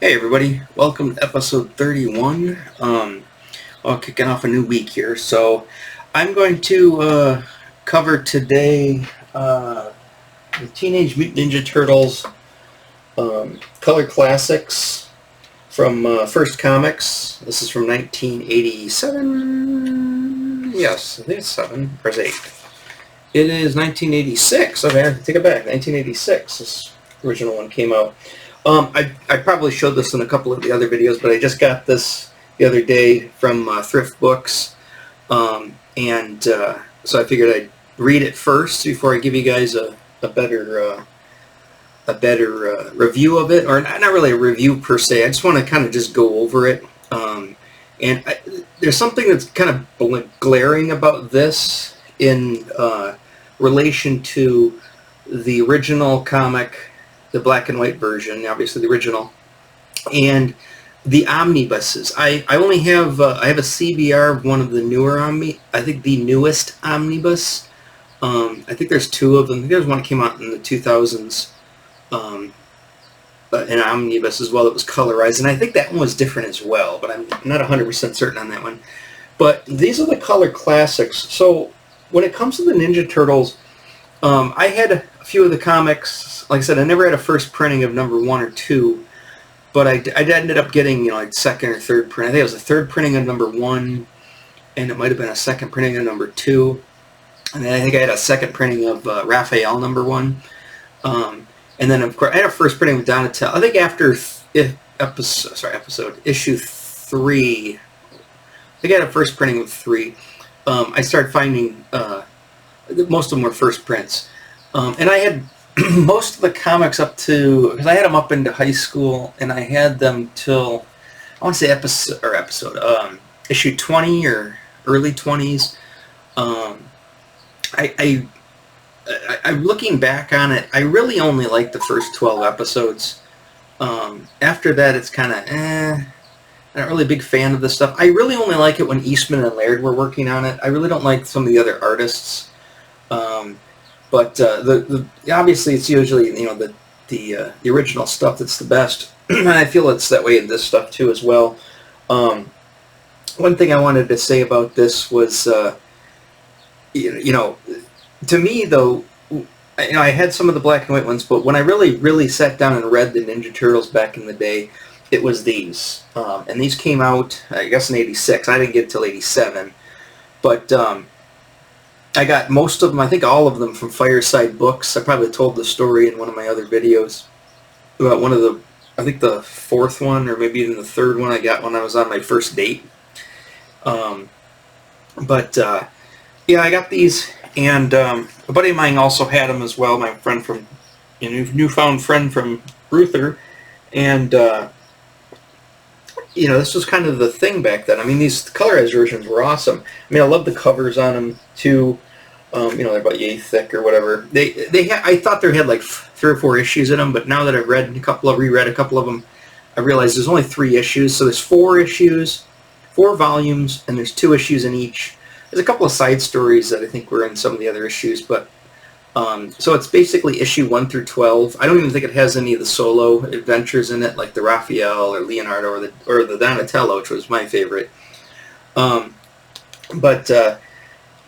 Hey everybody, welcome to episode 31. Kicking off a new week here. So I'm going to cover today the Teenage Mutant Ninja Turtles color classics from First Comics. This is from 1987. Yes, I think it's 7 or is it 8. It is 1986. Okay, I take it back. 1986. This original one came out. I probably showed this in a couple of the other videos, but I just got this the other day from Thrift Books, so I figured I'd read it first before I give you guys a better review of it, or not really a review per se. I just want to kind of just go over it, there's something that's kind of glaring about this in relation to the original comic, the black and white version, obviously the original, and the omnibuses. I only have I have a CBR of one of the newer I think the newest omnibus. I think there's two of them. I think there's one that came out in the 2000s, an omnibus as well that was colorized, and I think that one was different as well, but I'm not 100% certain on that one. But these are the color classics. So when it comes to the Ninja Turtles, I had a few of the comics. Like I said, I never had a first printing of number 1 or 2, but I ended up getting, like second or third print. I think it was a third printing of number 1, and it might have been a second printing of number 2, and then I think I had a second printing of Raphael number 1, and then of course I had a first printing with Donatello. I think after issue 3, I think I had a first printing with 3. I started finding most of them were first prints, and I had most of the comics up to, because I had them up into high school, and I had them till, I want to say issue 20 or early 20s. I'm looking back on it, I really only like the first 12 episodes. After that, it's kind of, I'm not really a big fan of this stuff. I really only like it when Eastman and Laird were working on it. I really don't like some of the other artists. But obviously it's usually the original stuff that's the best, and I feel it's that way in this stuff too as well. One thing I wanted to say about this was, to me though, I had some of the black and white ones, but when I really sat down and read the Ninja Turtles back in the day, it was these, and these came out I guess in '86. I didn't get it till '87, but I got most of them, I think all of them, from Fireside Books. I probably told the story in one of my other videos about one of the, I think the fourth one, or maybe even the third one I got when I was on my first date. Yeah, I got these, and a buddy of mine also had them as well, my friend from, newfound friend from Ruther, and this was kind of the thing back then. I mean, these colorized versions were awesome. I mean, I love the covers on them too. They're about yay thick or whatever. I thought they had like 3 or 4 issues in them, but now that I've reread a couple of them, I realized there's only 3 issues. So there's 4 issues, 4 volumes, and there's 2 issues in each. There's a couple of side stories that I think were in some of the other issues, but so it's basically issue 1 through 12. I don't even think it has any of the solo adventures in it, like the Raphael or Leonardo or the Donatello, which was my favorite.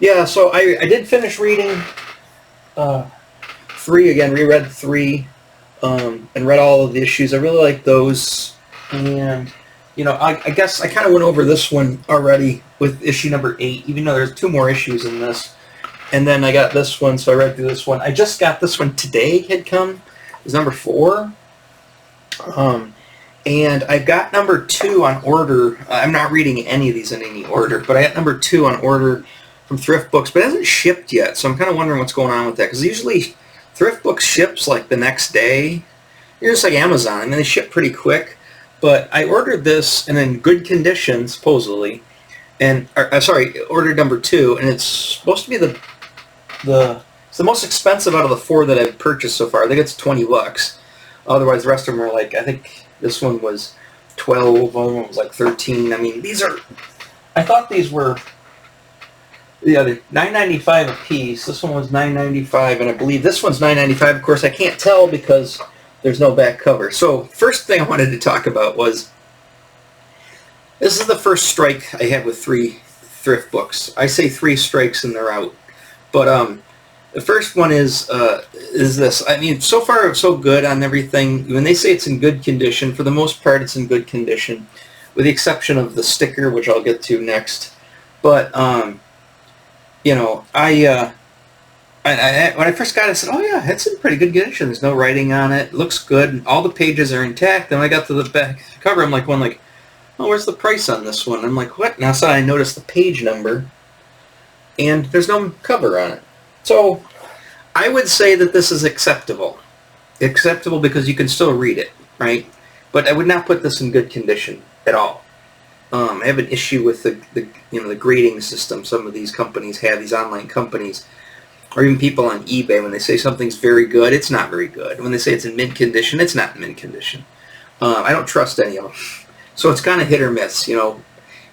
Yeah, so I did finish reading 3 again, reread 3, and read all of the issues. I really like those, and I guess I kind of went over this one already with issue number 8, even though there's 2 more issues in this. And then I got this one, so I read through this one. I just got this one today, had come. It was number 4. And I got number 2 on order. I'm not reading any of these in any order, but I got number 2 on order from Thrift Books, but it hasn't shipped yet, so I'm kind of wondering what's going on with that, because usually Thrift Books ships like the next day. You're just like Amazon. I mean, they ship pretty quick, but I ordered this and in good condition, supposedly, and ordered number 2, and it's supposed to be it's the most expensive out of the 4 that I've purchased so far. I think it's $20. Otherwise, the rest of them are like, I think this one was 12, one was like 13. I mean, I thought these were the other $9.95 a piece. This one was $9.95, and I believe this one's $9.95. Of course, I can't tell because there's no back cover. So first thing I wanted to talk about was, this is the first strike I had with 3 thrift books. I say 3 strikes and they're out. But the first one is this. I mean, so far so good on everything. When they say it's in good condition, for the most part it's in good condition, with the exception of the sticker, which I'll get to next. But you know, when I first got it, I said, oh yeah, it's in pretty good condition. There's no writing on it. It looks good. All the pages are intact. Then when I got to the back cover, I'm like, oh, where's the price on this one? I'm like, what? Now so I noticed the page number, and there's no cover on it. So I would say that this is acceptable. Acceptable because you can still read it, right? But I would not put this in good condition at all. I have an issue with the grading system some of these companies have, these online companies, or even people on eBay. When they say something's very good, it's not very good. When they say it's in mint condition, it's not in mint condition. I don't trust any of them. So it's kind of hit or miss, you know.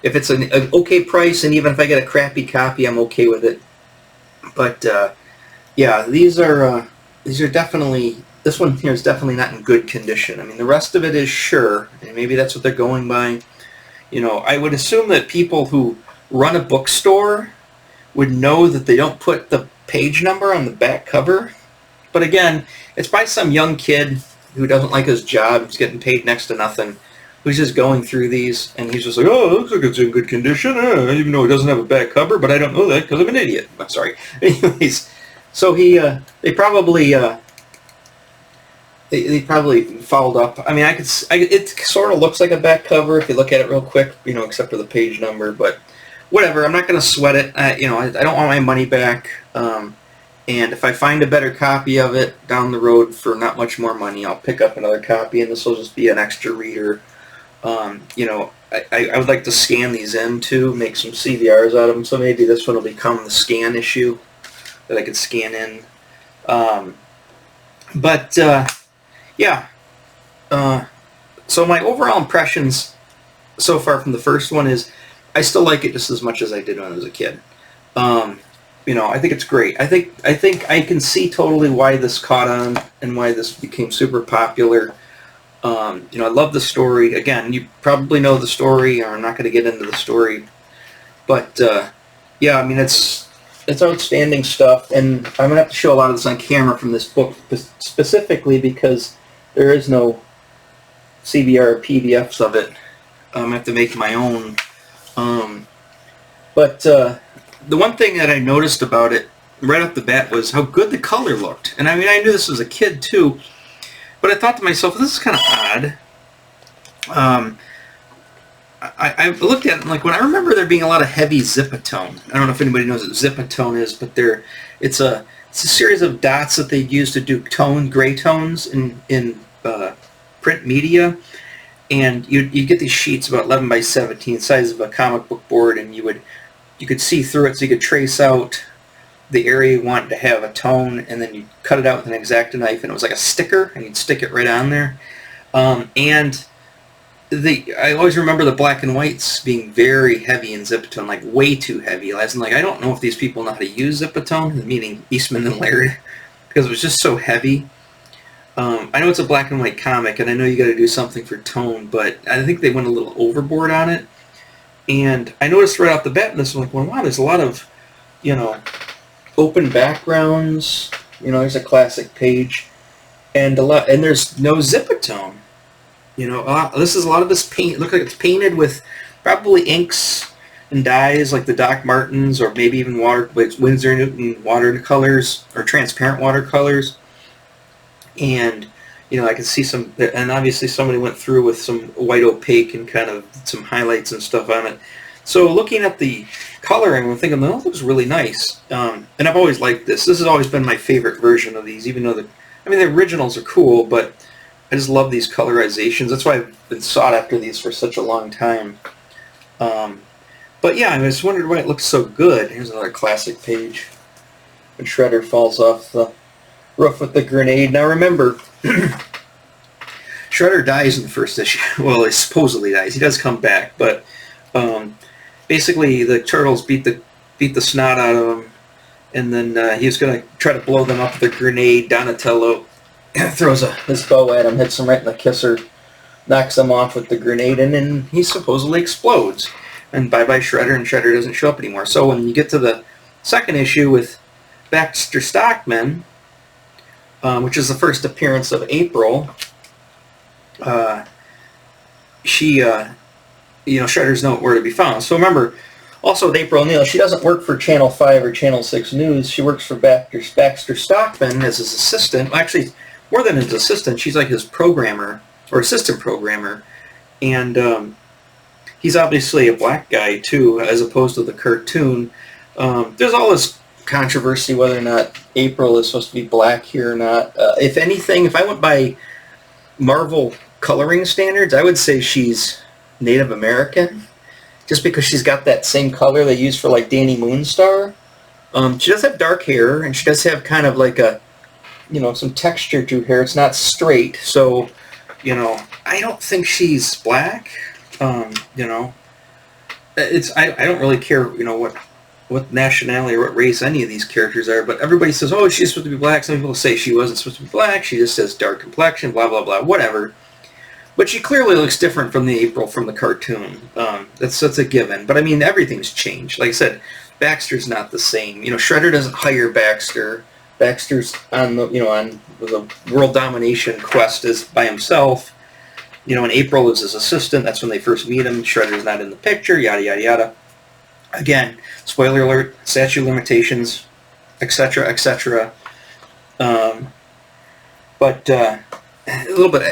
If it's an okay price, and even if I get a crappy copy, I'm okay with it. But yeah, these are definitely, this one here is definitely not in good condition. I mean, the rest of it is, sure, and maybe that's what they're going by. You know, I would assume that people who run a bookstore would know that they don't put the page number on the back cover. But again, it's by some young kid who doesn't like his job, who's getting paid next to nothing, who's just going through these, and he's just like, oh, it looks like it's in good condition, even though it doesn't have a back cover, but I don't know that because I'm an idiot. I'm sorry. Anyways, so they probably fouled up. I mean, it sort of looks like a back cover if you look at it real quick, you know, except for the page number, but whatever. I'm not going to sweat it. You know, I don't want my money back. And if I find a better copy of it down the road for not much more money, I'll pick up another copy, and this will just be an extra reader. You know, I would like to scan these in too, make some CVRs out of them, so maybe this one will become the scan issue that I could scan in. Yeah. So my overall impressions so far from the first one is, I still like it just as much as I did when I was a kid. You know, I think it's great. I think I can see totally why this caught on and why this became super popular. You know, I love the story. Again, you probably know the story, or I'm not going to get into the story. But yeah, I mean, it's outstanding stuff, and I'm going to have to show a lot of this on camera from this book specifically because there is no CBR or PDFs of it. I have to make my own. The one thing that I noticed about it right off the bat was how good the color looked. And I mean, I knew this as a kid too, but I thought to myself, this is kind of odd. I looked at it, and like, when I remember there being a lot of heavy zipatone. I don't know if anybody knows what zipatone is, but it's a series of dots that they use to do gray tones in print media. And you get these sheets about 11 by 17, size of a comic book board, and you could see through it, so you could trace out the area you want to have a tone, and then you cut it out with an X-Acto knife, and it was like a sticker, and you'd stick it right on there. And I always remember the black and whites being very heavy in zipatone, like way too heavy. As in, like, I don't know if these people know how to use zipatone, meaning Eastman and Laird, because it was just so heavy. I know it's a black and white comic, and I know you got to do something for tone, but I think they went a little overboard on it. And I noticed right off the bat in this one, like, well, wow, there's a lot of, you know, open backgrounds. You know, there's a classic page, and there's no zipatone. You know, a lot of this paint. Look like it's painted with probably inks and dyes, like the Doc Martens, or maybe even Winsor Newton watercolors or transparent watercolors. And you know, I can see some, and obviously somebody went through with some white opaque and kind of some highlights and stuff on it. So looking at the coloring, I'm thinking, oh, that looks really nice. And I've always liked this. This has always been my favorite version of these, even though the originals are cool, but I just love these colorizations. That's why I've been sought after these for such a long time. But yeah, I just wondered why it looks so good. Here's another classic page. When Shredder falls off the roof with the grenade. Now remember, Shredder dies in the first issue. Well, he supposedly dies. He does come back, but basically the Turtles beat the snot out of him, and then he was going to try to blow them up with a grenade. Donatello throws his bow at him, hits him right in the kisser, knocks him off with the grenade, and then he supposedly explodes. And bye-bye Shredder, and Shredder doesn't show up anymore. So when you get to the second issue with Baxter Stockman, which is the first appearance of April, she, Shredder's nowhere to be found. So remember, also with April O'Neil, she doesn't work for Channel 5 or Channel 6 News. She works for Baxter Stockman as his assistant. Well, actually, more than his assistant, she's like his programmer, or assistant programmer. And he's obviously a black guy, too, as opposed to the cartoon. There's all this controversy whether or not April is supposed to be black here or not. If anything, if I went by Marvel coloring standards, I would say she's Native American, just because she's got that same color they use for like Danny Moonstar. She does have dark hair, and she does have kind of like a, some texture to her hair. It's not straight, so, I don't think she's black. I don't really care, what nationality or what race any of these characters are, but everybody says, oh, she's supposed to be black. Some people say she wasn't supposed to be black. She just has dark complexion, blah, blah, blah, whatever. But she clearly looks different from the April from the cartoon. That's a given. But I mean, everything's changed. Like I said, Baxter's not the same. Shredder doesn't hire Baxter. Baxter's on the world domination quest is by himself. And April is his assistant. That's when they first meet him. Shredder's not in the picture. Yada yada yada. Again, spoiler alert: statute of limitations, etc., etc. But a little bit.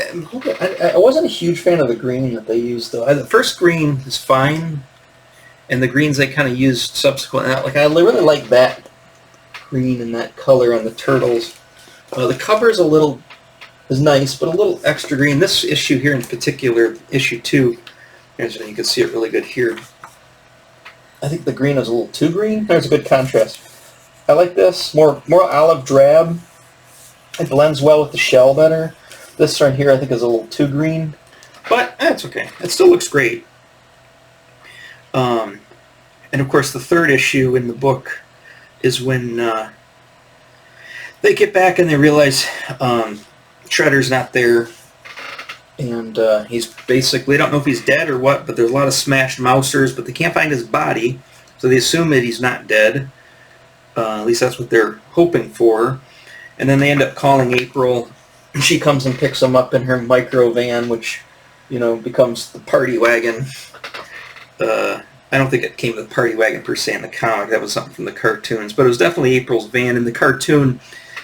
I wasn't a huge fan of the green that they used, though. The first green is fine, and the greens they kind of used subsequently. I really like that green and that color on the Turtles. The cover's is nice, but a little extra green. This issue here in particular, issue 2, you can see it really good here. I think the green is a little too green. There's a good contrast. I like this. More olive drab. It blends well with the shell better. This right here I think is a little too green, but that's okay. It still looks great. And of course the third issue in the book is when they get back and they realize Shredder's not there, and he's basically, they don't know if he's dead or what, but there's a lot of smashed mousers, but they can't find his body, so they assume that he's not dead. At least that's what they're hoping for. And then they end up calling April. She comes and picks him up in her micro van, which, becomes the party wagon. I don't think it came to the party wagon per se in the comic. That was something from the cartoons, but it was definitely April's van. In the cartoon,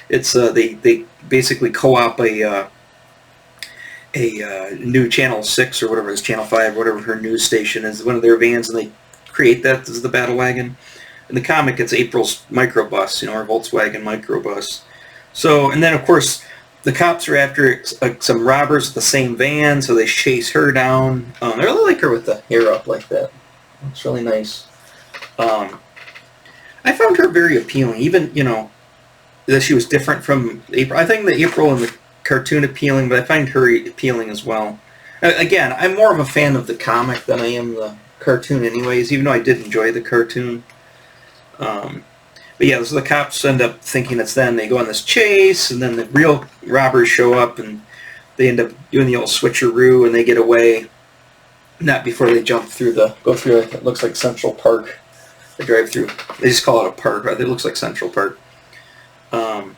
it's they basically co-op a new Channel 6 or whatever it is, Channel 5, whatever her news station is, one of their vans, and they create that as the battle wagon. In the comic, it's April's microbus, her Volkswagen microbus. So, and then of course, the cops are after some robbers with the same van, so they chase her down. I really like her with the hair up like that. It's really nice. I found her very appealing, even, that she was different from April. I think the April in the cartoon appealing, but I find her appealing as well. Again, I'm more of a fan of the comic than I am the cartoon anyways, even though I did enjoy the cartoon. But yeah, so the cops end up thinking it's them. They go on this chase, and then the real robbers show up, and they end up doing the old switcheroo, and they get away. Not before they go through, it looks like Central Park. They drive through. They just call it a park, right? It looks like Central Park. And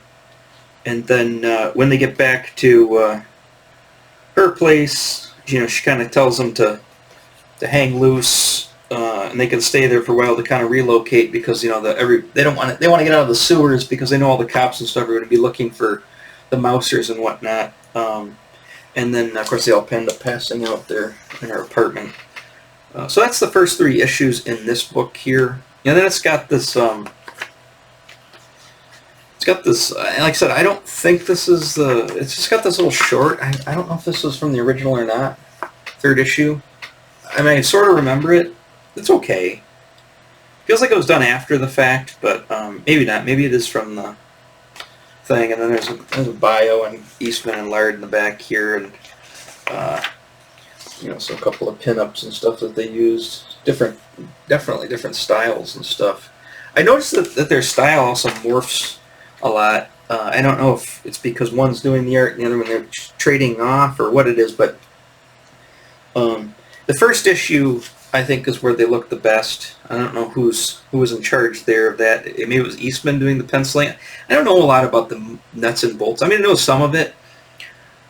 then when they get back to her place, she kind of tells them to hang loose. And they can stay there for a while to kind of relocate because they want to get out of the sewers because they know all the cops and stuff are going to be looking for the mousers and whatnot. And then of course they all end up passing out there in her apartment. So that's the first 3 issues in this book here. And then it's got this. Like I said, I don't think this is it's just got this little short. I don't know if this was from the original or not. 3rd issue. I mean, I sort of remember it. It's okay. Feels like it was done after the fact, but maybe not. Maybe it is from the thing. And then there's a bio and Eastman and Lard in the back here, and so a couple of pinups and stuff that they used. Definitely different styles and stuff. I noticed that their style also morphs a lot. I don't know if it's because one's doing the art and the other one they're trading off or what it is, but the first issue I think is where they look the best. I don't know who was in charge there of that. Maybe it was Eastman doing the penciling. I don't know a lot about the nuts and bolts. I mean, I know some of it.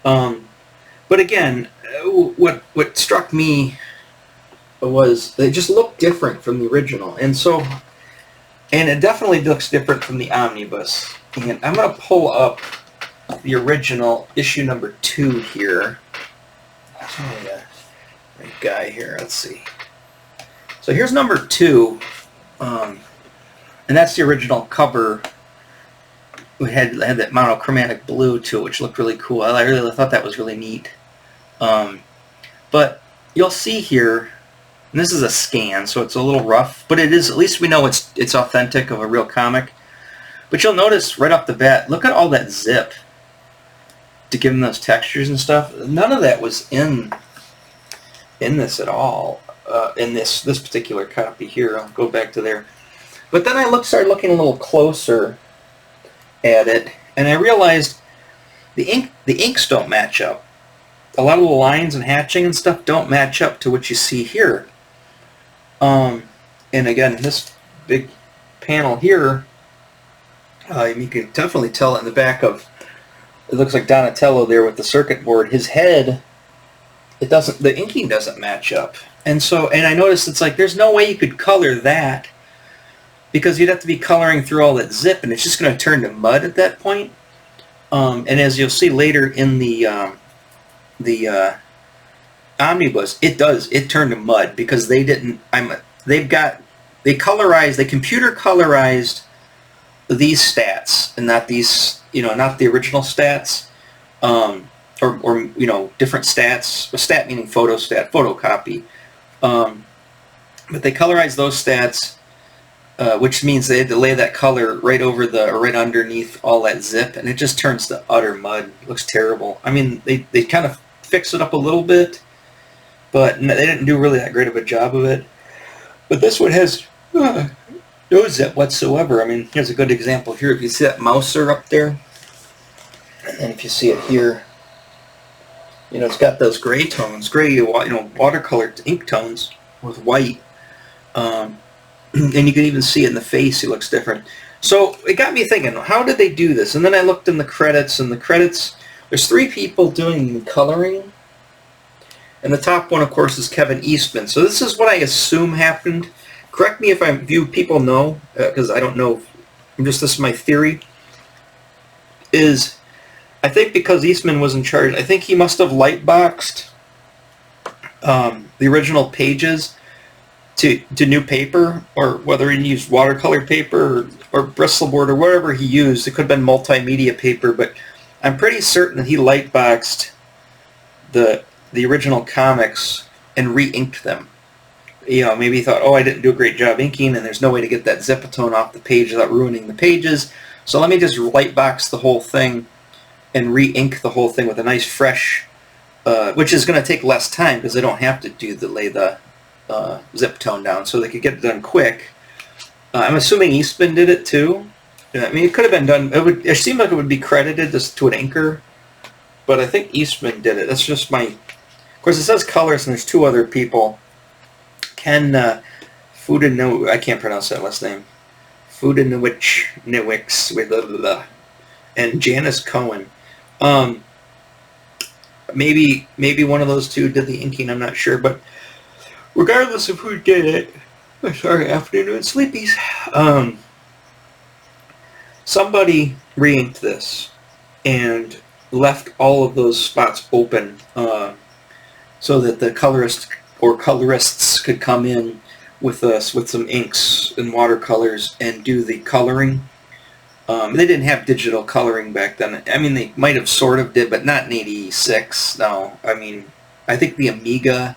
But again, what struck me was they just look different from the original, and it definitely looks different from the omnibus. And I'm going to pull up the original issue number 2 here. Oh, yeah. Right guy here. Let's see. So here's number 2, and that's the original cover. We had that monochromatic blue to it, which looked really cool. I really thought that was really neat. But you'll see here, and this is a scan, so it's a little rough, but it is, at least we know it's authentic of a real comic. But you'll notice right off the bat, look at all that zip to give them those textures and stuff. None of that was in this at all, in this particular copy here. I'll go back to there. But then I started looking a little closer at it, and I realized the inks don't match up. A lot of the lines and hatching and stuff don't match up to what you see here. And again, this big panel here, you can definitely tell it in the back of, it looks like Donatello there with the circuit board. His head, the inking doesn't match up. And I noticed it's like there's no way you could color that, because you'd have to be coloring through all that zip, and it's just going to turn to mud at that point. And as you'll see later in the omnibus, it turned to mud because they didn't. They computer colorized these stats and not these, not the original stats, or different stats. A stat meaning photocopy. But they colorized those stats. Which means they had to lay that color right over right underneath all that zip, and it just turns to utter mud. It looks terrible. I mean, they kind of fix it up a little bit, but they didn't do really that great of a job of it. But this one has no zip whatsoever. I mean, here's a good example here. If you see that mouser up there, and if you see it here, it's got those gray tones, watercolor ink tones with white. And you can even see it in the face. He looks different. So it got me thinking, how did they do this? And then I looked in the credits, and there's 3 people doing the coloring. And the top one, of course, is Kevin Eastman. So this is what I assume happened. Correct me if people know, because I don't know. This is my theory. I think because Eastman was in charge, I think he must have lightboxed the original pages to new paper, or whether he used watercolor paper or Bristolboard or whatever he used. It could have been multimedia paper, but I'm pretty certain that he lightboxed the original comics and re-inked them. Maybe he thought, I didn't do a great job inking, and there's no way to get that zipatone off the page without ruining the pages, so let me just lightbox the whole thing and re-ink the whole thing with a nice fresh, which is going to take less time because they don't have to lay the zip tone down, so they could get it done quick. I'm assuming Eastman did it too. I mean, it could have been done. It seemed like it would be credited to an inker, but I think Eastman did it. That's just my. Of course, it says colors, and there's 2 other people. Ken Fudanowicz, I can't pronounce that last name. Fudanowicz, and Janice Cohen. Maybe one of those 2 did the inking. I'm not sure, but. Regardless of who did it, sorry, afternoon sleepies, somebody re-inked this and left all of those spots open so that the colorist or colorists could come in with some inks and watercolors and do the coloring. They didn't have digital coloring back then. I mean, they might have sort of did, but not in '86. No, I mean, I think the Amiga.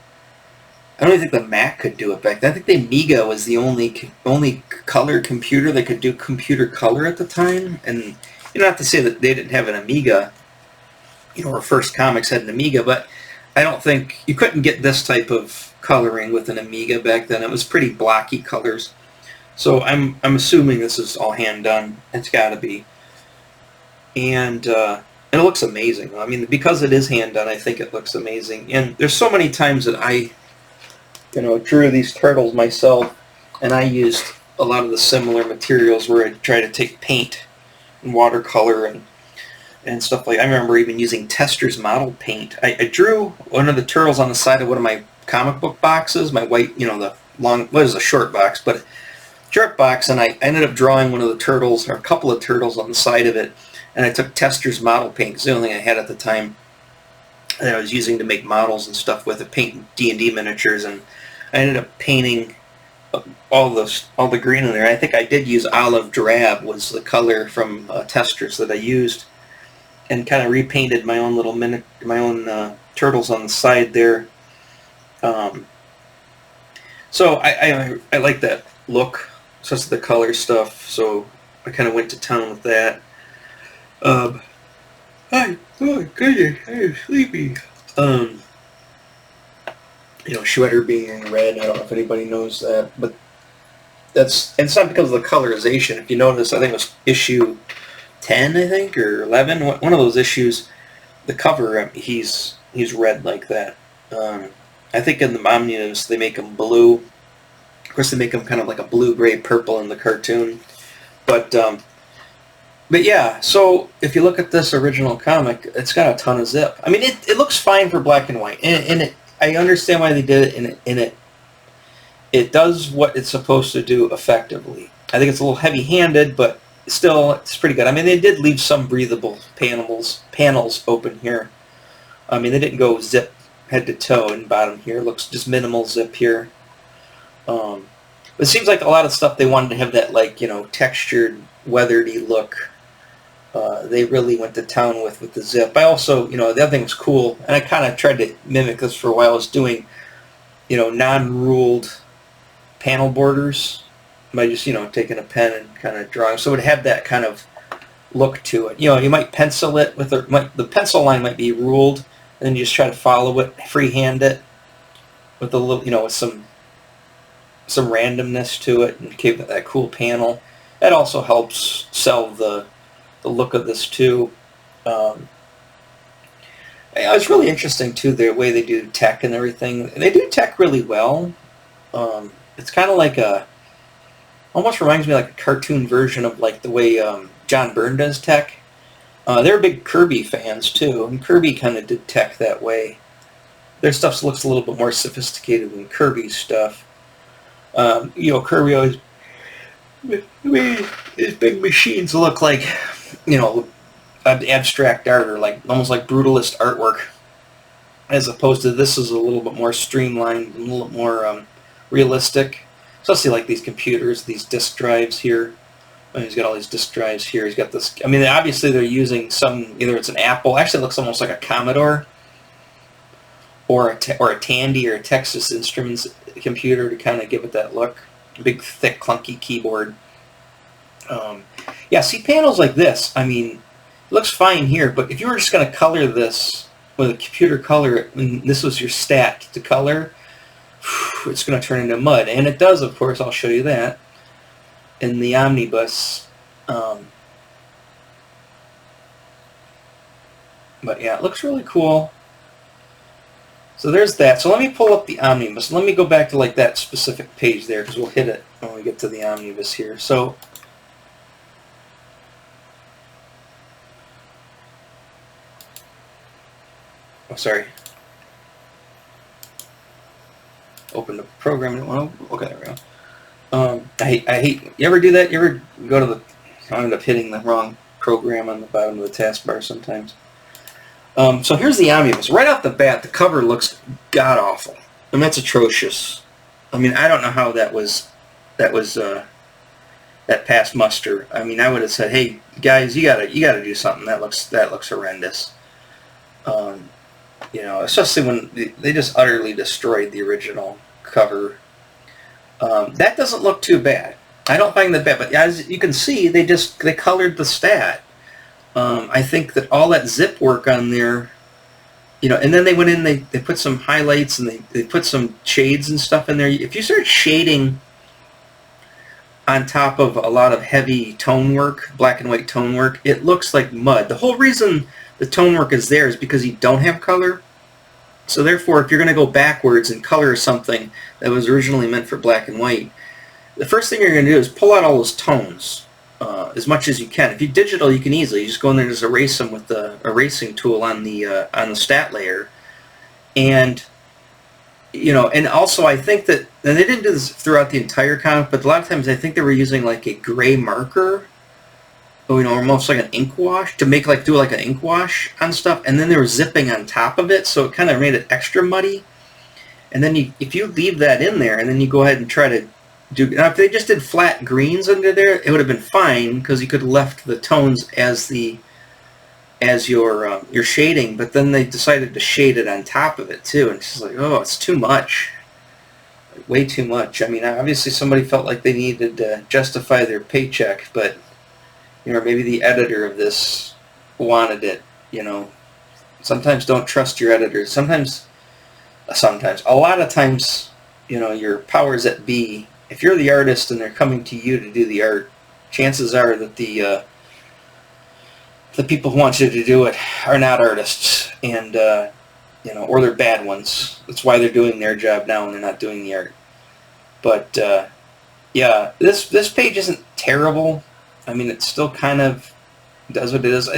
I don't even think the Mac could do it back then. I think the Amiga was the only color computer that could do computer color at the time. And not to say that they didn't have an Amiga, or First Comics had an Amiga, but I don't think you couldn't get this type of coloring with an Amiga back then. It was pretty blocky colors. So I'm assuming this is all hand done. It's got to be. and it looks amazing. I mean, because it is hand done, I think it looks amazing. And there's so many times that I, drew these turtles myself, and I used a lot of the similar materials where I try to take paint and watercolor and stuff like. I remember even using Tester's model paint. I drew one of the turtles on the side of one of my comic book boxes, my white, the long, what is a short box, but short box, and I ended up drawing one of the turtles, or a couple of turtles on the side of it, and I took Tester's model paint, because the only thing I had at the time that I was using to make models and stuff with, it, paint D&D miniatures, and I ended up painting all the green in there. I think I did use olive drab was the color from Testers that I used, and kind of repainted my own little turtles on the side there. So I like that look, such the color stuff. So I kind of went to town with that. Oh goodness, I'm sleepy. Shredder being in red. I don't know if anybody knows that, but and it's not because of the colorization. If you notice, I think it was issue 10, I think, or 11. One of those issues, the cover, he's red like that. I think in the omnibus they make him blue. Of course, they make him kind of like a blue, gray, purple in the cartoon. But yeah, so if you look at this original comic, it's got a ton of zip. I mean, it looks fine for black and white, and I understand why they did it, and it does what it's supposed to do effectively. I think it's a little heavy-handed, but still, it's pretty good. I mean, they did leave some breathable panels open here. I mean, they didn't go zip head to toe and bottom here. It looks just minimal zip here. It seems like a lot of stuff they wanted to have that, like, textured, weathered-y look. They really went to town with the zip. I also, the other thing was cool, and I kind of tried to mimic this for a while. I was doing, non-ruled panel borders by just, taking a pen and kind of drawing. So it would have that kind of look to it. You might pencil it with the pencil line might be ruled, and then you just try to follow it, freehand it with a little, with some randomness to it, and keep it that cool panel. That also helps sell the look of this too. It's really interesting too, the way they do tech and everything. They do tech really well. It's kind of like almost reminds me like a cartoon version of like the way John Byrne does tech. They're big Kirby fans too, and Kirby kind of did tech that way. Their stuff looks a little bit more sophisticated than Kirby's stuff. Kirby always, his big machines look like, abstract art, or like almost like brutalist artwork, as opposed to this is a little bit more streamlined, and a little more realistic. Especially like these computers, these disk drives here. And he's got all these disk drives here. He's got this. I mean, obviously they're using either it's an Apple. Actually, it looks almost like a Commodore, or a Tandy or a Texas Instruments computer to kind of give it that look. Big, thick, clunky keyboard. Yeah, see, panels like this, I mean, it looks fine here, but if you were just going to color this with a computer color, and this was your stat to color, it's going to turn into mud. And it does, of course. I'll show you that in the omnibus. But yeah, it looks really cool. So there's that. So let me pull up the omnibus. Let me go back to like that specific page there, because we'll hit it when we get to the omnibus here. So sorry. Open the program. Okay, there we go. I hate. You ever do that? You ever go to the? I end up hitting the wrong program on the bottom of the taskbar sometimes. So here's the omnibus. Right off the bat, the cover looks god-awful. And that's atrocious. I mean, I don't know how that passed muster. I mean, I would have said, hey, guys, you gotta do something. That looks horrendous. Especially when they just utterly destroyed the original cover. That doesn't look too bad. I don't find that bad, but as you can see, they colored the stat. I think that all that zip work on there, and then they went in, they put some highlights, and they put some shades and stuff in there. If you start shading on top of a lot of heavy tone work, black and white tone work, it looks like mud. The whole reason the tone work is there is because you don't have color. So therefore, if you're going to go backwards and color something that was originally meant for black and white, the first thing you're going to do is pull out all those tones as much as you can. If you digital, you can easily just go in there and just erase them with the erasing tool on the stat layer. And and also I think that, and they didn't do this throughout the entire comic, but a lot of times I think they were using like a gray marker, almost like an ink wash, to make do like an ink wash on stuff, and then they were zipping on top of it, so it kind of made it extra muddy. And then if you leave that in there, and then you go ahead and try to now if they just did flat greens under there, it would have been fine, because you could have left the tones as your shading, but then they decided to shade it on top of it too, and it's just like, oh, it's too much, way too much. I mean, obviously somebody felt like they needed to justify their paycheck, but maybe the editor of this wanted it. Sometimes don't trust your editors. Sometimes, a lot of times, your powers that be, if you're the artist and they're coming to you to do the art, chances are that the people who want you to do it are not artists, and or they're bad ones. That's why they're doing their job now and they're not doing the art. But yeah, this page isn't terrible. I mean, it still kind of does what it is.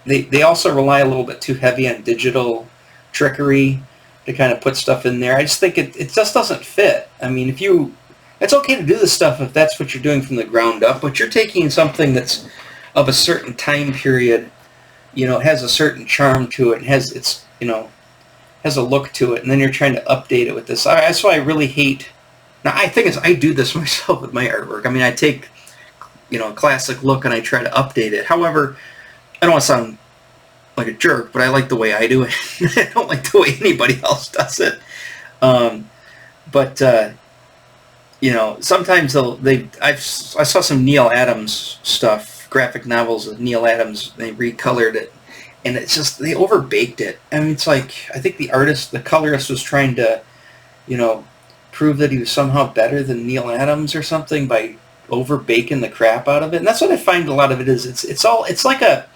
They also rely a little bit too heavy on digital trickery to kind of put stuff in there. I just think it just doesn't fit. I mean, it's okay to do this stuff if that's what you're doing from the ground up, but you're taking something that's of a certain time period, it has a certain charm to it, has a look to it, and then you're trying to update it with this. That's why I really hate. Now, I think I do this myself with my artwork. I mean, I take a classic look and I try to update it. However, I don't want to sound like a jerk, but I like the way I do it. I don't like the way anybody else does it. But sometimes I saw some Neil Adams stuff, graphic novels of Neil Adams. They recolored it, and it's just, they overbaked it. I mean, it's like, I think the colorist was trying to, prove that he was somehow better than Neil Adams or something by over-baking the crap out of it. And that's what I find a lot of it is. It's like a,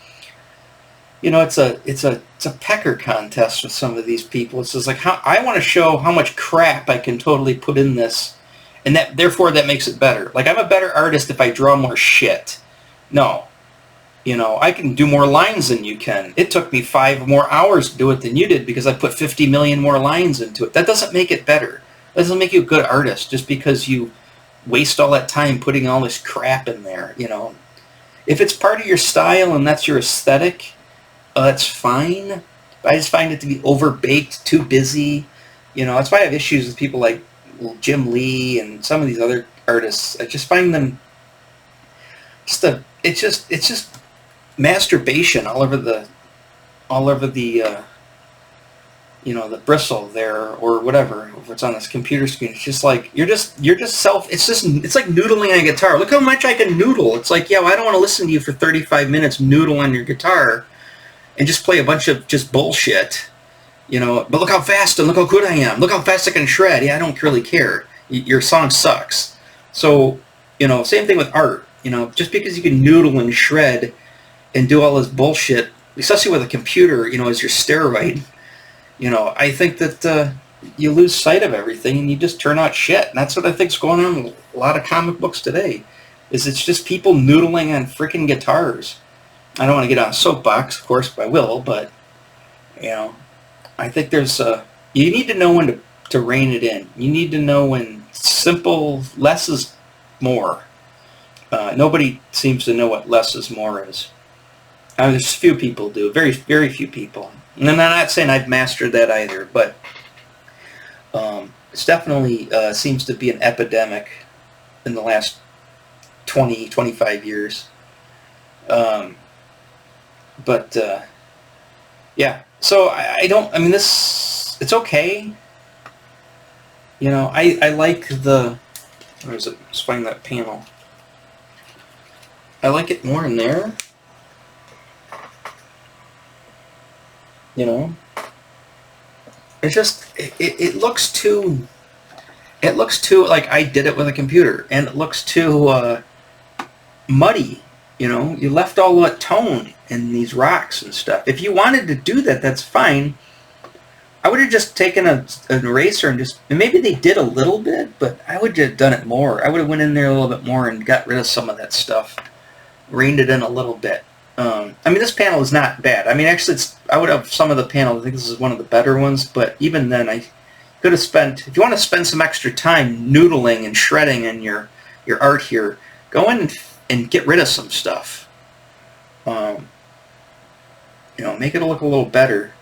it's a pecker contest with some of these people. It's just like, I want to show how much crap I can totally put in this, and therefore that makes it better. Like, I'm a better artist if I draw more shit. No. I can do more lines than you can. It took me 5 more hours to do it than you did because I put 50 million more lines into it. That doesn't make it better. That doesn't make you a good artist just because you waste all that time putting all this crap in there, If it's part of your style and that's your aesthetic, that's fine. But I just find it to be overbaked, too busy. That's why I have issues with people like Jim Lee and some of these other artists. I just find them it's just masturbation all over the the bristle there, or whatever, if it's on this computer screen. It's just like, it's like noodling on a guitar. Look how much I can noodle. It's like, yeah, well, I don't want to listen to you for 35 minutes noodle on your guitar and just play a bunch of just bullshit, but look how fast and look how good I am. Look how fast I can shred. Yeah, I don't really care. Your song sucks. So, same thing with art. Just because you can noodle and shred and do all this bullshit, especially with a computer, as your steroid, I think that you lose sight of everything and you just turn out shit. And that's what I think's going on with a lot of comic books today, is it's just people noodling on freaking guitars. I don't want to get on a soapbox, of course, I will, but, I think there's you need to know when to rein it in. You need to know when less is more. Nobody seems to know what less is more is. There's few people do, very, very few people. And I'm not saying I've mastered that either, but it's definitely seems to be an epidemic in the last 20, 25 years. Yeah, so it's okay. I like where is it? Let's find that panel. I like it more in there. It's just, it looks too like I did it with a computer, and it looks too muddy. You know, you left all that tone in these rocks and stuff. If you wanted to do that, that's fine. I would have just taken an eraser and maybe they did a little bit, but I would have done it more. I would have went in there a little bit more and got rid of some of that stuff, reined it in a little bit. I mean, this panel is not bad. I mean, actually, I would have some of the panel. I think this is one of the better ones, but even then, I could have spent, if you want to spend some extra time noodling and shredding in your art here, go in and get rid of some stuff. You know, make it look a little better.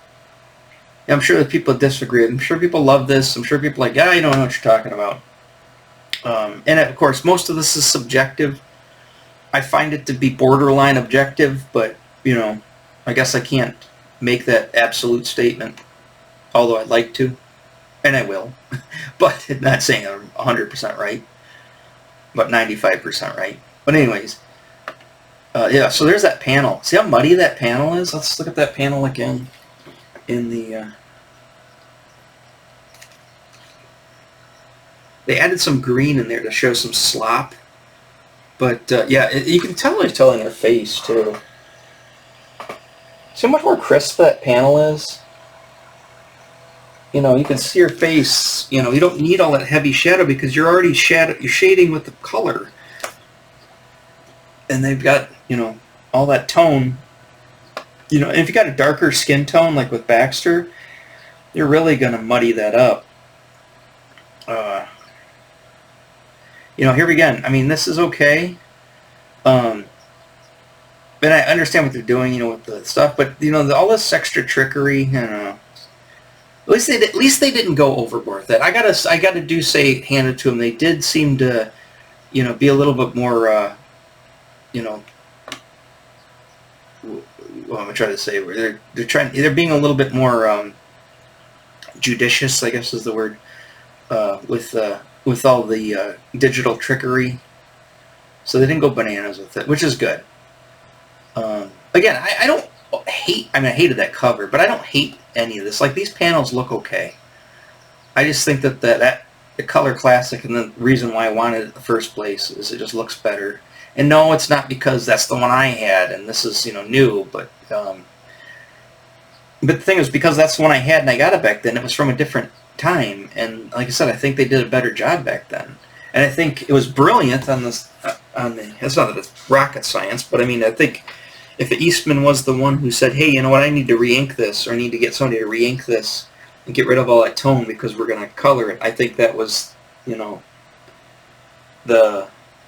I'm sure that people disagree. I'm sure people love this. I'm sure people are like, yeah, you don't know what you're talking about. And of course, most of this is subjective. I find it to be borderline objective, but, you know, I guess I can't make that absolute statement, although I'd like to, and I will. But I'm not saying I'm 100% right, but 95% right. But anyways, yeah, so there's that panel. See how muddy that panel is? Let's look at that panel again. In the they added some green in there to show some slop, but yeah, you can totally tell in her face too. See how much more crisp that panel is. You know, you can see her face. You know, you don't need all that heavy shadow because you're already you're shading with the color, and they've got, you know, all that tone. You know, if you got a darker skin tone, like with Baxter, you're really going to muddy that up. You know, here again, I mean, this is okay. And I understand what they're doing, you know, with the stuff, but, you know, all this extra trickery, you know, at least they didn't go overboard with that. I gotta hand it to them. They did seem to, you know, be a little bit more, you know, what am I trying to say? They're being a little bit more judicious, I guess is the word, with all the digital trickery. So they didn't go bananas with it, which is good. Again, I don't hate. I mean, I hated that cover, but I don't hate any of this. Like, these panels look okay. I just think that the color classic, and the reason why I wanted it in the first place is it just looks better. And no, it's not because that's the one I had and this is, you know, new, but the thing is, because that's the one I had and I got it back then, it was from a different time, and like I said, I think they did a better job back then. And I think it was brilliant on this. It's not that it's rocket science, but I mean, I think if Eastman was the one who said, "Hey, you know what? I need to re-ink this, or I need to get somebody to re-ink this and get rid of all that tone because we're going to color it," I think that was, you know,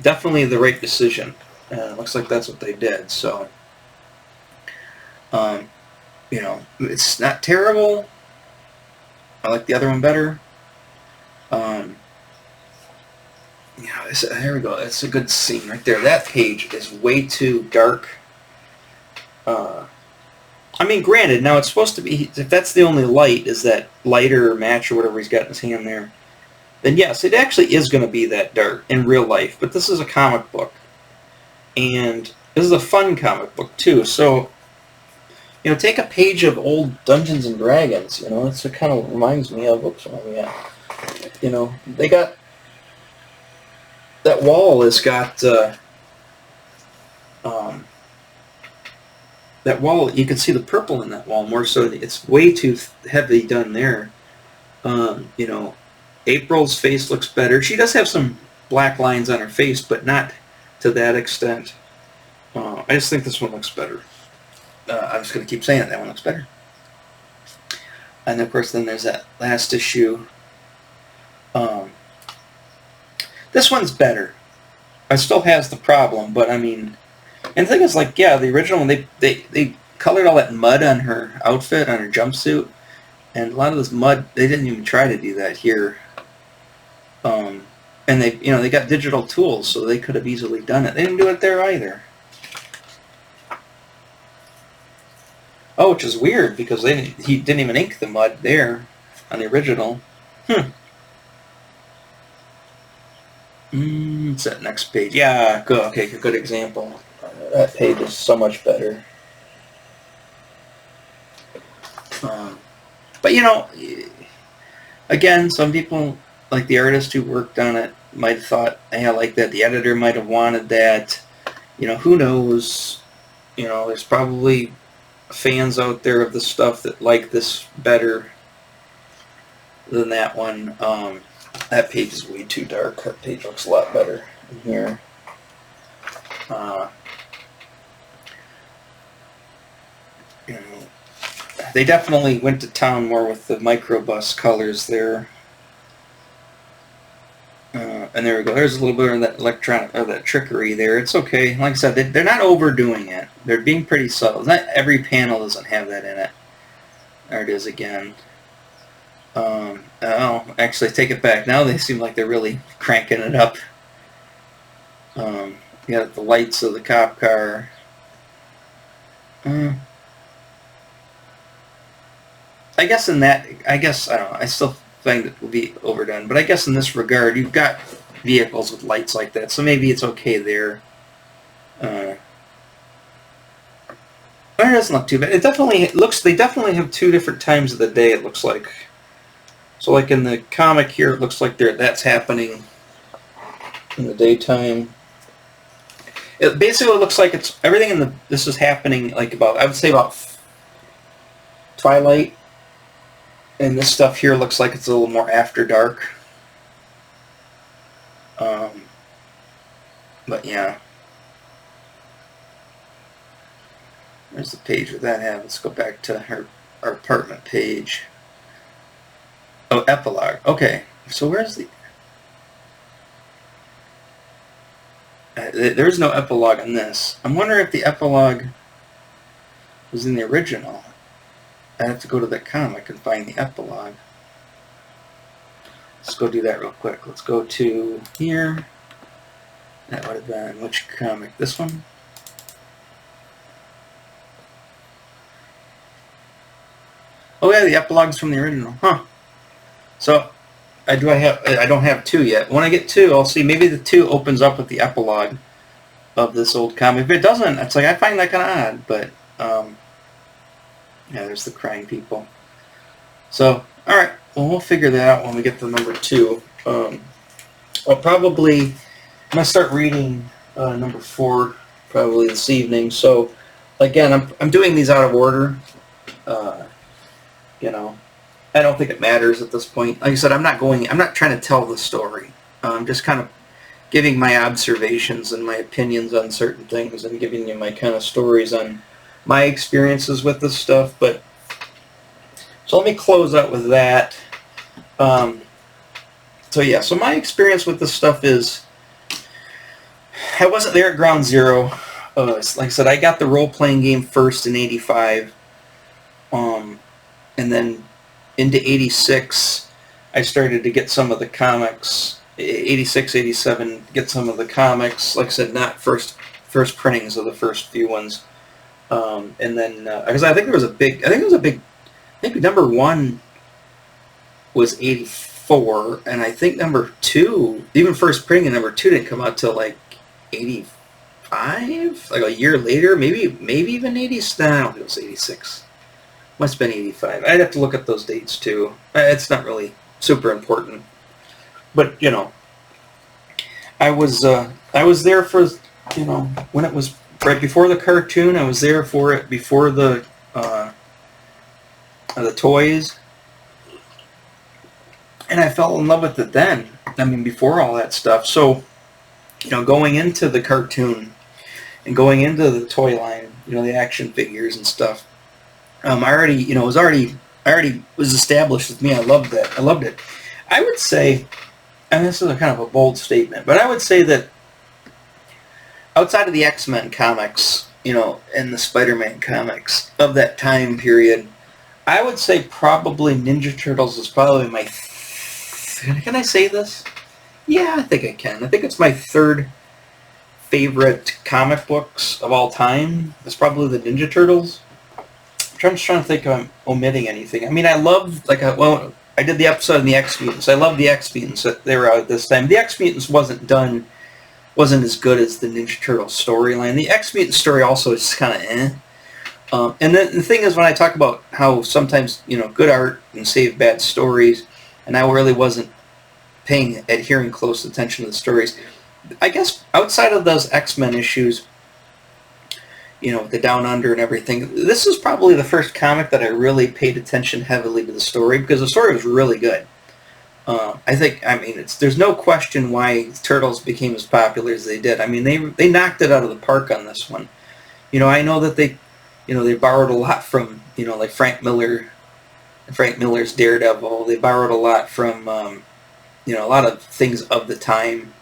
definitely the right decision. It looks like that's what they did. So, you know, it's not terrible. I like the other one better. Yeah, here we go. It's a good scene right there. That page is way too dark. I mean, granted, now it's supposed to be, if that's the only light, is that lighter match or whatever he's got in his hand there, then yes, it actually is going to be that dark in real life. But this is a comic book, and this is a fun comic book too. So, you know, take a page of old Dungeons and Dragons. You know, that's what kind of reminds me of. Oops, where are we at? You know, they got that wall has got that wall. You can see the purple in that wall more so. It's way too heavily done there. You know, April's face looks better. She does have some black lines on her face, but not to that extent. I just think this one looks better. I'm just going to keep saying it. That one looks better. And of course, then there's that last issue. This one's better. It still has the problem, but I mean, and the thing is, like, yeah, the original one, they colored all that mud on her outfit, on her jumpsuit, and a lot of this mud, they didn't even try to do that here. And they, you know, they got digital tools, so they could have easily done it. They didn't do it there either. Oh, which is weird because he didn't even ink the mud there on the original. It's that next page. Yeah, good. Okay, good example. That page is so much better. But you know, again, some people, like the artist who worked on it, might have thought, "Hey, I like that." The editor might have wanted that. Who knows? There's probably fans out there of the stuff that like this better than that one. That page is way too dark. That page looks a lot better in here. They definitely went to town more with the microbus colors there. And there we go. There's a little bit of that electronic, or that trickery there. It's okay. Like I said, they're not overdoing it. They're being pretty subtle. Not every panel doesn't have that in it. There it is again. Oh, actually, take it back. Now they seem like they're really cranking it up. You got the lights of the cop car. I guess in that, I don't know. I still think it will be overdone, but I guess in this regard, you've got vehicles with lights like that, so maybe it's okay there. But it doesn't look too bad. It looks. They definitely have two different times of the day. It looks like. So, like in the comic here, it looks like that's happening in the daytime. It basically looks like it's everything this is happening like I would say about twilight. And this stuff here looks like it's a little more after dark. But yeah. There's the page with that have. Let's go back to our apartment page. Oh, epilogue. Okay. So where's the... there's no epilogue in this. I'm wondering if the epilogue was in the original. I have to go to the comic and find the epilogue. Let's go do that real quick. Let's go to here. That would have been which comic? This one? Oh yeah, the epilogue's from the original. Huh. So I don't have 2 yet. When I get 2, I'll see. Maybe the 2 opens up with the epilogue of this old comic. If it doesn't, it's like I find that kind of odd. But yeah, there's the crying people. So, all right. Well, we'll figure that out when we get to number 2. I'll probably I'm gonna start reading number 4 probably this evening. So, again, I'm doing these out of order. I don't think it matters at this point. Like I said, I'm not trying to tell the story. I'm just kind of giving my observations and my opinions on certain things and giving you my kind of stories on my experiences with this stuff. But so let me close out with that. So yeah, so my experience with this stuff is I wasn't there at ground zero. Like I said, I got the role-playing game first in '85, and then into '86, I started to get some of the comics. '86, '87, get some of the comics. Like I said, not first printings of the first few ones. And then because I think there was a big. I think number 1 was '84, and I think number 2, even first printing of number 2 didn't come out till like '85, like a year later, maybe even '80s. I don't think it was '86. Must have been '85. I'd have to look at those dates too. It's not really super important, but I was there for when it was right before the cartoon. I was there for it before the toys, and I fell in love with it then. I mean, before all that stuff. So, going into the cartoon and going into the toy line, the action figures and stuff. I already was established with me. I loved that. I loved it. I would say, and this is a kind of a bold statement, but I would say that outside of the X-Men comics, and the Spider-Man comics of that time period, I would say probably Ninja Turtles is probably my... Can I say this? Yeah, I think I can. I think it's my 3rd favorite comic books of all time. It's probably the Ninja Turtles. I'm just trying to think if I'm omitting anything. I mean, I love, I did the episode on the X-Mutants. I love the X-Mutants that they were out at this time. The X-Mutants wasn't as good as the Ninja Turtles storyline. The X-Mutant story also is kind of and then the thing is, when I talk about how sometimes, good art can save bad stories, and I really wasn't adhering close attention to the stories, I guess outside of those X-Men issues, you know, the Down Under and everything. This is probably the first comic that I really paid attention heavily to the story, because the story was really good. I think, I mean, there's no question why Turtles became as popular as they did. I mean, they knocked it out of the park on this one. You know, I know that they borrowed a lot from, you know, like Frank Miller's Daredevil. They borrowed a lot from, you know, a lot of things of the time.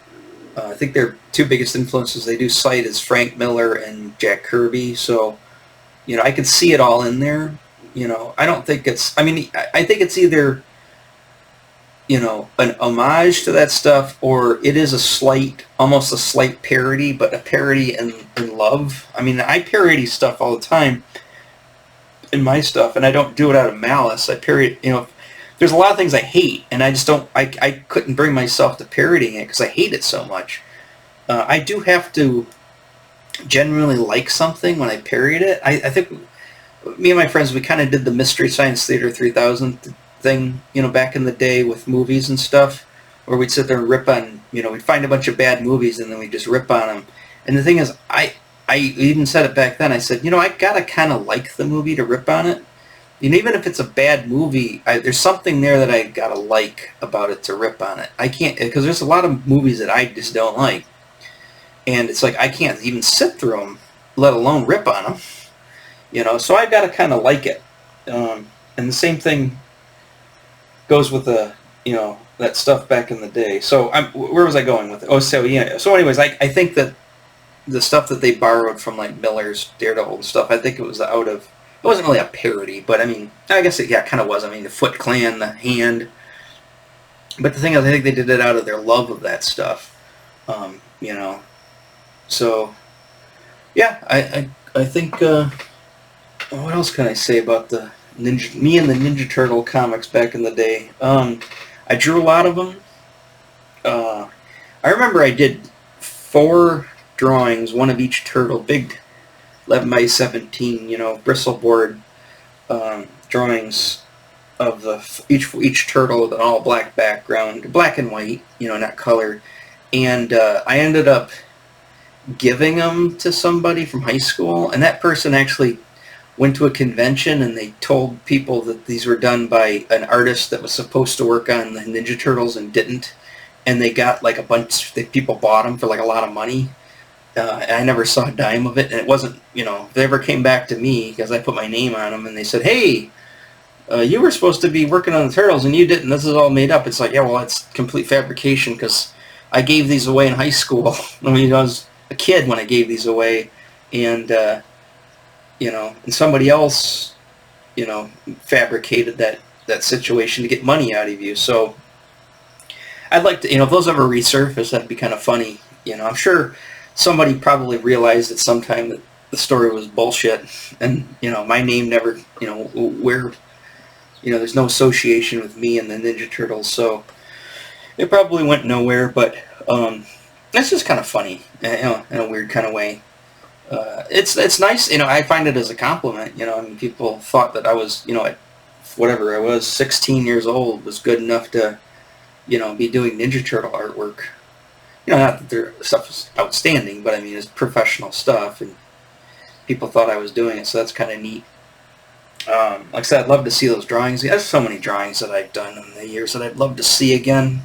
I think their two biggest influences they do cite is Frank Miller and Jack Kirby. So, you know, I can see it all in there. You know, I don't think it's, I mean, I think it's either, you know, an homage to that stuff, or it is almost a slight parody, but a parody in love. I mean, I parody stuff all the time in my stuff, and I don't do it out of malice. I parody, you know, there's a lot of things I hate, and I just don't, I couldn't bring myself to parodying it because I hate it so much. I do have to genuinely like something when I parody it. I think me and my friends, we kind of did the Mystery Science Theater 3000 thing, you know, back in the day with movies and stuff, where we'd sit there and rip on, you know, we'd find a bunch of bad movies and then we'd just rip on them. And the thing is, I even said it back then, I said, you know, I gotta kind of like the movie to rip on it. You know, even if it's a bad movie, there's something there that I gotta like about it to rip on it. I can't, because there's a lot of movies that I just don't like. And it's like, I can't even sit through them, let alone rip on them. You know, so I gotta kind of like it. And the same thing goes with the, you know, that stuff back in the day. So where was I going with it? Oh, so yeah. So anyways, I think that the stuff that they borrowed from like Miller's Daredevil and stuff, I think it was out of, it wasn't really a parody, but I mean, I guess it kind of was. I mean, the Foot Clan, the Hand. But the thing is, I think they did it out of their love of that stuff. You know, so yeah, I think. What else can I say about me and the Ninja Turtle comics back in the day? I drew a lot of them. I remember I did 4 drawings, one of each turtle, big 11 by 17, you know, bristles drawings of each turtle with an all black background, black and white, you know, not color. And I ended up giving them to somebody from high school, and that person actually went to a convention and they told people that these were done by an artist that was supposed to work on the Ninja Turtles and didn't. And they got like a bunch, people bought them for like a lot of money. And I never saw a dime of it. And it wasn't, you know, they ever came back to me because I put my name on them and they said, hey, you were supposed to be working on the Turtles and you didn't. This is all made up. It's like, yeah, well, it's complete fabrication because I gave these away in high school. I mean, I was a kid when I gave these away. And, you know, and somebody else, you know, fabricated that situation to get money out of you. So I'd like to, you know, if those ever resurface, that'd be kind of funny. You know, I'm sure somebody probably realized at some time that the story was bullshit, and, you know, my name never, you know, you know, there's no association with me and the Ninja Turtles, so it probably went nowhere, but it's just kind of funny, you know, in a weird kind of way. It's nice, you know, I find it as a compliment, you know. I mean, people thought that I was, you know, at whatever I was, 16 years old, was good enough to, you know, be doing Ninja Turtle artwork. You know, not that their stuff is outstanding, but I mean, it's professional stuff, and people thought I was doing it, so that's kind of neat. Like I said, I'd love to see those drawings. There's so many drawings that I've done in the years that I'd love to see again.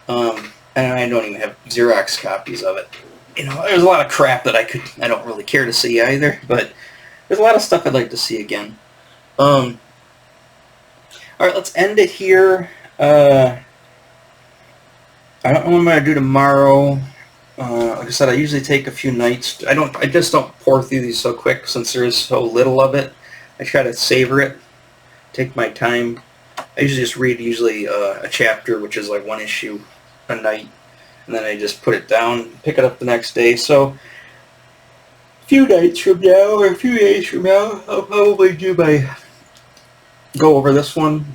And I don't even have Xerox copies of it. You know, there's a lot of crap that I don't really care to see either, but there's a lot of stuff I'd like to see again. Alright, let's end it here. I don't know what I'm going to do tomorrow. Like I said, I usually take a few nights. I just don't pour through these so quick since there is so little of it. I try to savor it, take my time. I usually just read a chapter, which is like one issue a night, and then I just put it down, pick it up the next day. So a few nights from now, or a few days from now, I'll probably go over this one.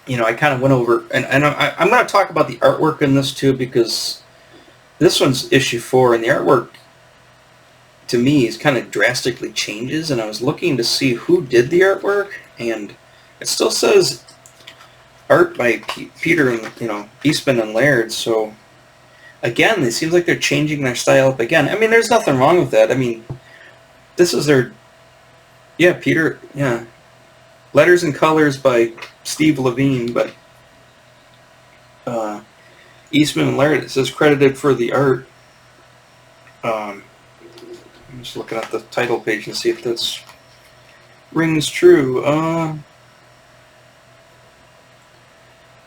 You know, I kind of went over, and I'm going to talk about the artwork in this too, because this one's issue 4, and the artwork, to me, is kind of drastically changes, and I was looking to see who did the artwork, and it still says art by Peter and, you know, Eastman and Laird, so again, it seems like they're changing their style up again. I mean, there's nothing wrong with that. I mean, this is their, yeah, Peter, yeah, Letters and Colors by Steve Levine, but Eastman and Laird, it says credited for the art. I'm just looking at the title page and see if that's rings true. I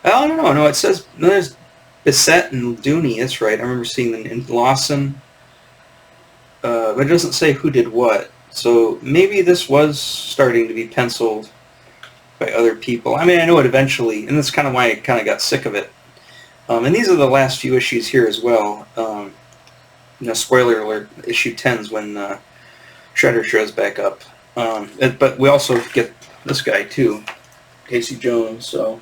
don't know. No, it says there's Bissett and Dooney. That's right. I remember seeing them in Lawson, but it doesn't say who did what. So maybe this was starting to be penciled by other people. I mean, I know it eventually, and that's kind of why I kind of got sick of it. And these are the last few issues here as well. Spoiler alert, issue 10's when Shredder shows back up. But we also get this guy too, Casey Jones. So,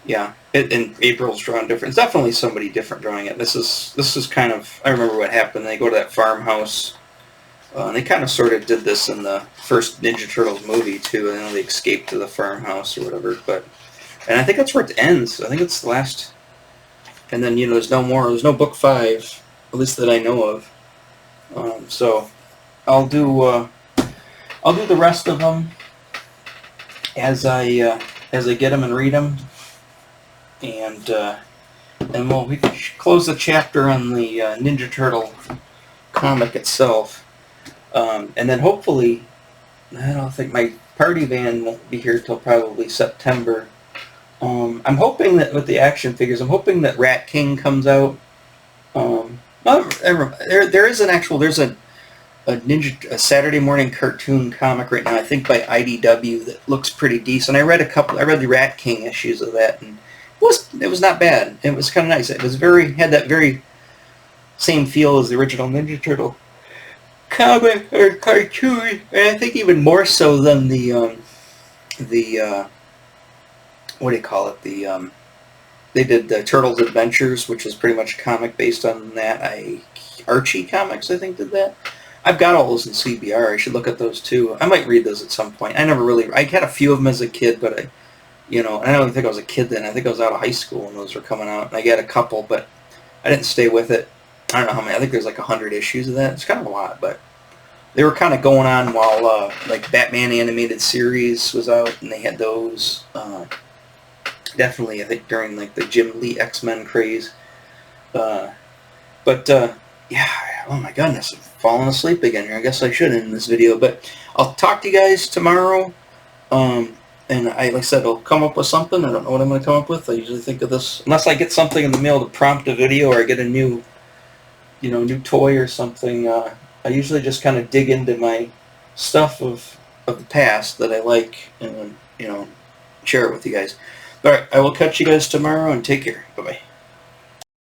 yeah. And April's drawing different. It's definitely somebody different drawing it. This is kind of. I remember what happened. They go to that farmhouse. And they kind of sort of did this in the first Ninja Turtles movie too. And then they escaped to the farmhouse or whatever. And I think that's where it ends. I think it's the last. And then there's no more. There's no book 5, at least that I know of. So I'll do the rest of them as I get them and read them, and we can close the chapter on the Ninja Turtle comic itself, and then hopefully, I don't think my party van won't be here till probably September. I'm hoping that with the action figures, I'm hoping that Rat King comes out. There is a Saturday morning cartoon comic right now, I think by IDW, that looks pretty decent. I read the Rat King issues of that, and it was not bad. It was kind of nice. It was had that very same feel as the original Ninja Turtle comic or cartoon, and I think even more so than the what do you call it? They did the Turtles Adventures, which is pretty much a comic based on that. Archie Comics, I think, did that. I've got all those in CBR. I should look at those too. I might read those at some point. I had a few of them as a kid, but I don't even think I was a kid then. I think I was out of high school when those were coming out. And I got a couple, but I didn't stay with it. I don't know how many. I think there's like 100 issues of that. It's kind of a lot, but they were kind of going on while like Batman animated series was out, and they had those. Definitely, I think during like the Jim Lee X-Men craze. Yeah, oh my goodness, I'm falling asleep again here. I guess I should in this video, but I'll talk to you guys tomorrow. And like I said, I'll come up with something. I don't know what I'm going to come up with. I usually think of this, unless I get something in the mail to prompt a video, or I get a new toy or something. I usually just kind of dig into my stuff of the past that I like, and share it with you guys. All right, I will catch you guys tomorrow, and take care. Bye-bye.